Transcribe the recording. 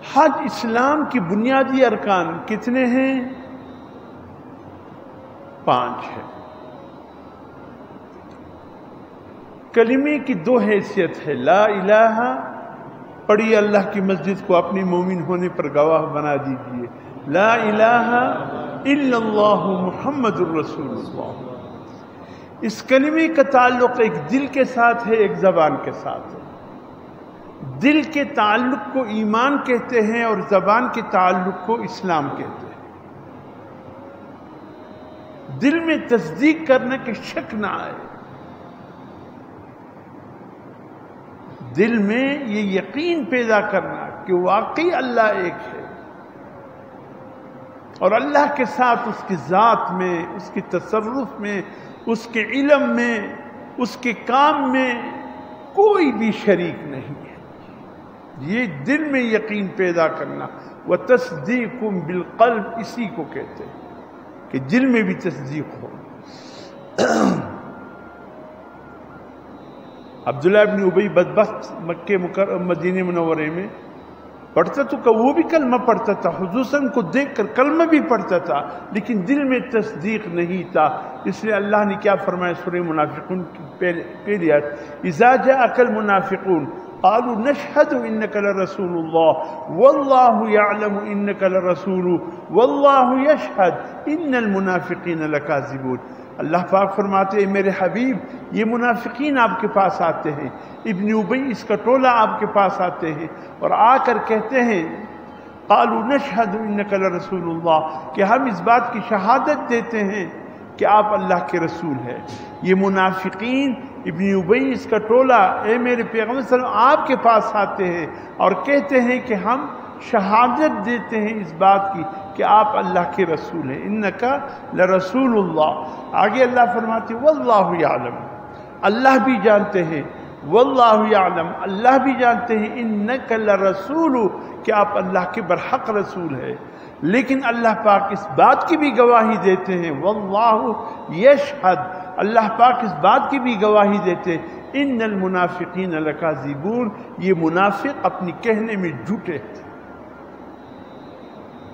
حج اسلام کی بنیادی ارکان کتنے ہیں؟ 5 ہیں۔ کلمے کی 2 حیثیت ہے، لا الہ، پڑھی اللہ کی مسجد کو اپنی مومن ہونے پر گواہ بنا دیجئے، لا الہ الا اللہ محمد الرسول اللہ۔ اس کلمے کا تعلق ایک دل کے ساتھ ہے، ایک زبان کے ساتھ ہے۔ دل کے تعلق کو ایمان کہتے ہیں اور زبان کے تعلق کو اسلام کہتے ہیں۔ دل میں تصدیق کرنے کے شک نہ آئے، دل میں یہ یقین پیدا کرنا کہ واقعی اللہ ایک ہے اور اللہ کے ساتھ اس کی ذات میں، اس کے تصرف میں، اس کے علم میں، اس کے کام میں کوئی بھی شریک نہیں ہے۔ یہ دل میں یقین پیدا کرنا، وَتَصْدِيقٌ بِالْقَلْبِ، اسی کو کہتے ہیں کہ دل میں بھی تصدیق ہو۔ عبداللہ ابن ابی بدبخت مکہ مدینہ منورے میں پڑھتا تو کہ وہ بھی کلمہ پڑھتا تھا، حضور صلی اللہ علیہ وسلم کو دیکھ کر کلمہ بھی پڑھتا تھا، لیکن دل میں تصدیق نہیں تھا۔ اس لیے اللہ نے کیا فرمایا سورہ منافقون کی پہلی آیت، اذا جاءک المنافقون قالوا نشهد انك لرسول الله والله يعلم انك لرسول والله يشهد ان المنافقين لكاذبون۔ اللہ پاک فرماتے ہیں میرے حبیب، یہ منافقین آپ کے پاس آتے ہیں، ابن ابی اس کا ٹولہ آپ کے پاس آتے ہیں اور آ کر کہتے ہیں قالوا نشهد انك لرسول اللہ، کہ ہم اس بات کی شہادت دیتے ہیں کہ آپ اللہ کے رسول ہیں۔ یہ منافقین ابن ابی اس کا ٹولہ اے میرے پیغمبر صلی اللہ علیہ وسلم آپ کے پاس آتے ہیں اور کہتے ہیں کہ ہم شہادت دیتے ہیں اس بات کی کہ آپ اللہ کے رسول ہیں، انکا لرسول اللہ۔ آگے اللہ فرماتے ہیں واللہ یعلم، اللہ بھی جانتے ہیں، واللہ یعلم، اللہ بھی جانتے ہیں، انکا لرسول، کہ آپ اللہ کے برحق رسول ہیں۔ لیکن اللہ پاک اس بات کی بھی گواہی دیتے ہیں، واللہ یشہد، اللہ پاک اس بات کی بھی گواہی دیتے ہیں، ان المنافقین لکاذبون، یہ منافق اپنی کہنے میں جھوٹے ہیں۔